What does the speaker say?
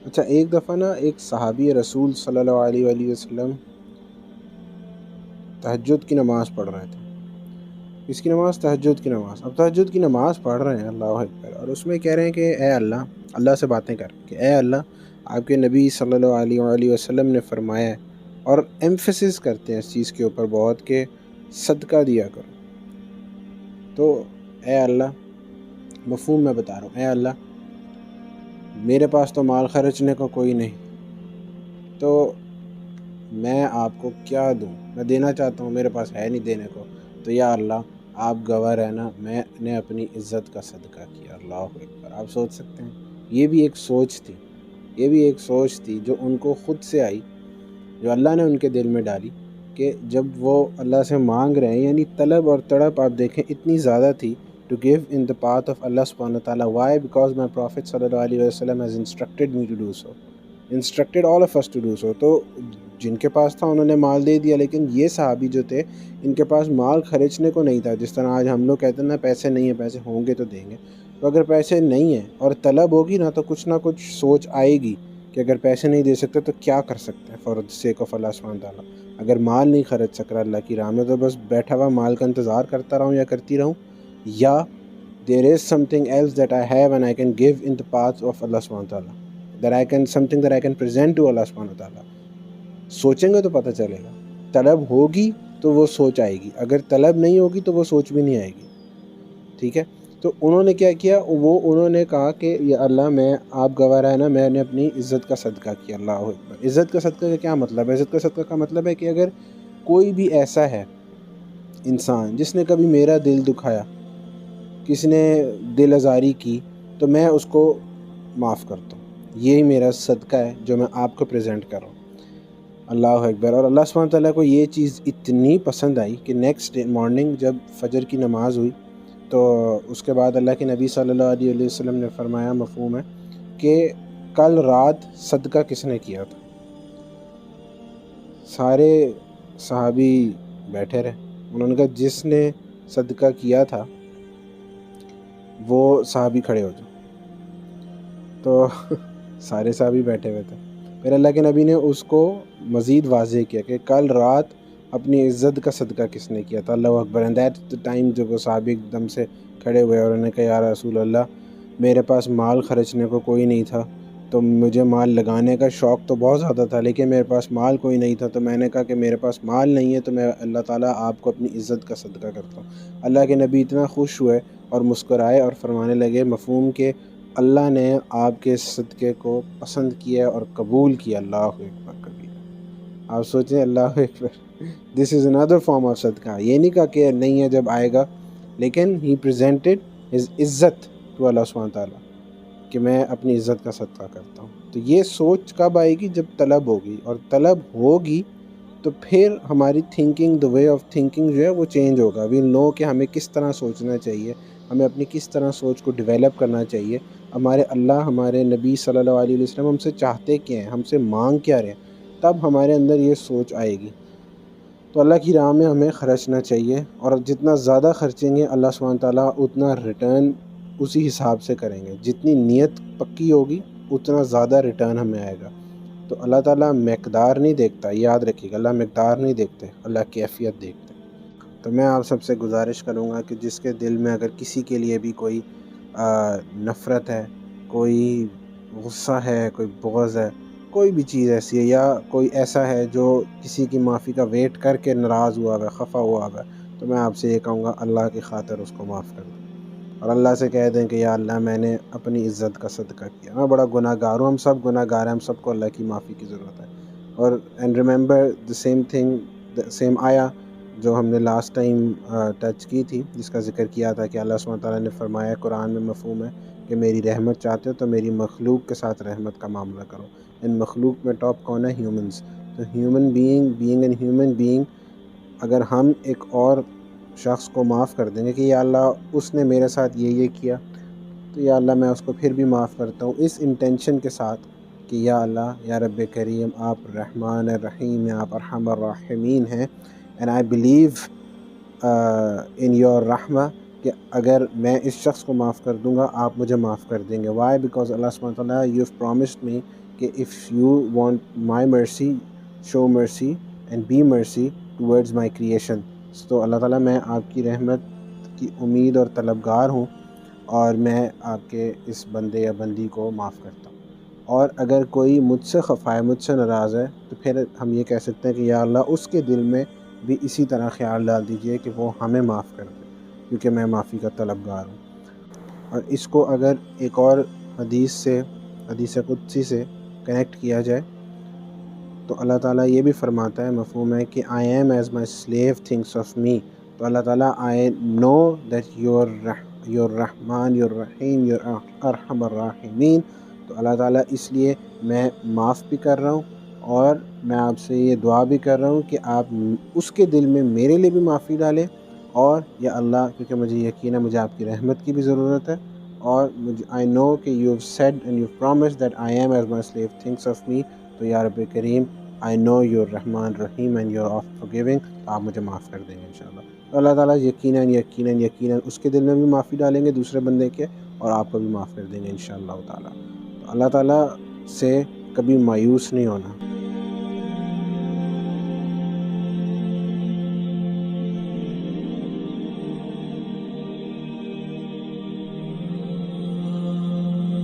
اچھا، ایک دفعہ نا ایک صحابی رسول صلی اللہ علیہ وآلہ وسلم تہجد کی نماز پڑھ رہے تھے۔ اس کی نماز تہجد کی نماز، اب تہجد کی نماز پڑھ رہے ہیں، اللہ اکبر، اور اس میں کہہ رہے ہیں کہ اے اللہ سے باتیں کر کہ اے اللہ، آپ کے نبی صلی اللہ علیہ وآلہ وسلم نے فرمایا ہے، اور ایمفیسس کرتے ہیں اس چیز کے اوپر بہت کہ صدقہ دیا کرو۔ تو اے اللہ، مفہوم میں بتا رہا ہوں، اے اللہ میرے پاس تو مال خرچنے کو کوئی نہیں، تو میں آپ کو کیا دوں؟ میں دینا چاہتا ہوں، میرے پاس ہے نہیں دینے کو، تو یا اللہ آپ گواہ رہنا، میں نے اپنی عزت کا صدقہ کیا۔ اللہ اکبر، آپ سوچ سکتے ہیں، یہ بھی ایک سوچ تھی جو ان کو خود سے آئی، جو اللہ نے ان کے دل میں ڈالی، کہ جب وہ اللہ سے مانگ رہے ہیں، یعنی طلب اور تڑپ آپ دیکھیں اتنی زیادہ تھی to give in the path of Allah subhanahu wa ta'ala. Why? Because my Prophet sallallahu alaihi wasallam has instructed me to do so, instructed all of us to do so. تو جن کے پاس تھا انہوں نے مال دے دیا، لیکن یہ صحابی جو تھے ان کے پاس مال خرچنے کو نہیں تھا۔ جس طرح آج ہم لوگ کہتے ہیں نا پیسے نہیں ہیں، پیسے ہوں گے تو دیں گے، تو اگر پیسے نہیں ہیں اور طلب ہوگی نا تو کچھ نہ کچھ سوچ آئے گی کہ اگر پیسے نہیں دے سکتے تو کیا کر سکتے ہیں فار the sake of اللہ سبحانہ تعالیٰ۔ اگر مال نہیں خرچ سک رہا اللہ کی راہ میں تو بس بیٹھا ہوا مال کا انتظار کرتا رہوں یا کرتی رہوں، یا there is something else that I have and I can give in the path of Allah subhanahu wa ta'ala, something that I can present to Allah subhanahu wa ta'ala. سوچیں گے تو پتہ چلے گا، طلب ہوگی تو وہ سوچ آئے گی، اگر طلب نہیں ہوگی تو وہ سوچ بھی نہیں آئے گی، ٹھیک ہے؟ تو انہوں نے کیا کیا، انہوں نے کہا کہ یا اللہ میں آپ گواہ رہے نا، میں نے اپنی عزت کا صدقہ کیا۔ اللہ اکبر، عزت کا صدقہ کا کیا مطلب ہے؟ عزت کا صدقہ کا مطلب ہے کہ اگر کوئی بھی ایسا ہے انسان جس نے کبھی میرا دل دکھایا، کسی نے دل آزاری کی، تو میں اس کو معاف کرتا ہوں، یہی میرا صدقہ ہے جو میں آپ کو پریزنٹ کر رہا ہوں۔ اللہ اکبر، اور اللہ سبحانہ تعالیٰ کو یہ چیز اتنی پسند آئی کہ نیکسٹ مارننگ جب فجر کی نماز ہوئی تو اس کے بعد اللہ کے نبی صلی اللہ علیہ وسلم نے فرمایا، مفہوم ہے کہ کل رات صدقہ کس نے کیا تھا؟ سارے صحابی بیٹھے رہے، انہوں نے کہا جس نے صدقہ کیا تھا وہ صحابی کھڑے ہو جائے، تو سارے صحابی بیٹھے ہوئے تھے۔ پھر اللہ کے نبی نے اس کو مزید واضح کیا کہ کل رات اپنی عزت کا صدقہ کس نے کیا تھا۔ اللہ اکبر، اینڈ دیٹ دا ٹائم جب وہ صحابی ایک دم سے کھڑے ہوئے اور انہوں نے کہا یا رسول اللہ، میرے پاس مال خرچنے کو کوئی نہیں تھا، تو مجھے مال لگانے کا شوق تو بہت زیادہ تھا، لیکن میرے پاس مال کوئی نہیں تھا، تو میں نے کہا کہ میرے پاس مال نہیں ہے تو میں اللہ تعالیٰ آپ کو اپنی عزت کا صدقہ کرتا ہوں۔ اللہ کے نبی اتنا خوش ہوئے اور مسکرائے اور فرمانے لگے، مفہوم کہ اللہ نے آپ کے صدقے کو پسند کیا اور قبول کیا۔ اللہ اکبر کبیر، آپ سوچیں، اللہ اکبر، دس از another form of صدقہ۔ یہ نہیں کہا کہ نہیں ہے جب آئے گا، لیکن ہی presented his عزت to اللہ سبحانہ تعالیٰ کہ میں اپنی عزت کا صدقہ کرتا ہوں۔ تو یہ سوچ کب آئے گی؟ جب طلب ہوگی، اور طلب ہوگی تو پھر ہماری thinking, the way of thinking جو ہے وہ چینج ہوگا۔ we'll know کہ ہمیں کس طرح سوچنا چاہیے، ہمیں اپنی کس طرح سوچ کو ڈیولپ کرنا چاہیے، ہمارے اللہ، ہمارے نبی صلی اللہ علیہ وسلم ہم سے چاہتے کیا ہیں، ہم سے مانگ کیا رہے ہیں، تب ہمارے اندر یہ سوچ آئے گی۔ تو اللہ کی راہ میں ہمیں خرچنا چاہیے، اور جتنا زیادہ خرچیں گے اللہ سبحانہ تعالیٰ اتنا ریٹرن اسی حساب سے کریں گے، جتنی نیت پکی ہوگی اتنا زیادہ ریٹرن ہمیں آئے گا۔ تو اللہ تعالیٰ مقدار نہیں دیکھتا، یاد رکھیے گا، اللہ مقدار نہیں دیکھتے، اللہ کیفیت دیکھتے۔ تو میں آپ سب سے گزارش کروں گا کہ جس کے دل میں اگر کسی کے لیے بھی کوئی نفرت ہے، کوئی غصہ ہے، کوئی بغض ہے، کوئی بھی چیز ایسی ہے، یا کوئی ایسا ہے جو کسی کی معافی کا ویٹ کر کے ناراض ہوا ہے، خفا ہوا ہے، تو میں آپ سے یہ کہوں گا اللہ کی خاطر اس کو معاف کر دیں، اور اللہ سے کہہ دیں کہ یا اللہ میں نے اپنی عزت کا صدقہ کیا، میں بڑا گناہ گار ہوں، ہم سب گناہ گار ہیں، ہم سب کو اللہ کی معافی کی ضرورت ہے۔ اور and remember the same thing, the same آیا جو ہم نے لاسٹ ٹائم ٹچ کی تھی، جس کا ذکر کیا تھا کہ اللہ سبحانہ تعالیٰ نے فرمایا قرآن میں، مفہوم ہے کہ میری رحمت چاہتے ہو تو میری مخلوق کے ساتھ رحمت کا معاملہ کرو۔ ان مخلوق میں ٹاپ کون ہے؟ ہیومنز۔ تو human being an human being, اگر ہم ایک اور شخص کو معاف کر دیں گے کہ یا اللہ اس نے میرے ساتھ یہ کیا، تو یا اللہ میں اس کو پھر بھی معاف کرتا ہوں، اس انٹینشن کے ساتھ کہ یا اللہ، یا رب کریم، آپ رحمان الرحیم ہیں، آپ ارحم الراحمین ہیں، and I believe in your رحمہ، کہ اگر میں اس شخص کو معاف کر دوں گا آپ مجھے معاف کر دیں گے۔ وائی؟ بیکاز اللہ سبحانہ تعالیٰ یو ہیو پرامسڈ می کہ if you want my mercy show mercy and be mercy towards my creation. تو اللہ تعالیٰ میں آپ کی رحمت کی امید اور طلبگار ہوں اور میں آپ کے اس بندے یا بندی کو معاف کرتا ہوں. اور اگر کوئی مجھ سے خفا ہے، مجھ سے ناراض ہے، تو پھر ہم یہ کہہ سکتے ہیں کہ یا اللہ اس کے دل میں بھی اسی طرح خیال ڈال دیجئے کہ وہ ہمیں معاف کر دے، کیونکہ میں معافی کا طلبگار ہوں. اور اس کو اگر ایک اور حدیث قدسی سے کنیکٹ کیا جائے تو اللہ تعالیٰ یہ بھی فرماتا ہے، مفہوم ہے کہ I am as my slave thinks of me. تو اللہ تعالیٰ I know that you're Rahman, you're Rahim, you're ارحم الراحمین. تو اللہ تعالیٰ اس لیے میں معاف بھی کر رہا ہوں اور میں آپ سے یہ دعا بھی کر رہا ہوں کہ آپ اس کے دل میں میرے لیے بھی معافی ڈالیں. اور یا اللہ، کیونکہ مجھے یقین ہے مجھے آپ کی رحمت کی بھی ضرورت ہے، اور I know کہ you've said and you've promised that I am as my slave thinks of me. تو یا رب کریم I know you're Rahman Rahim and you're of forgiving. آپ مجھے معاف کر دیں گے انشاءاللہ. تو اللہ تعالیٰ یقیناً اس کے دل میں بھی معافی ڈالیں گے دوسرے بندے کے، اور آپ کو بھی معاف کر دیں گے انشاءاللہ تعالیٰ. تو اللہ تعالیٰ سے کبھی مایوس نہیں ہونا.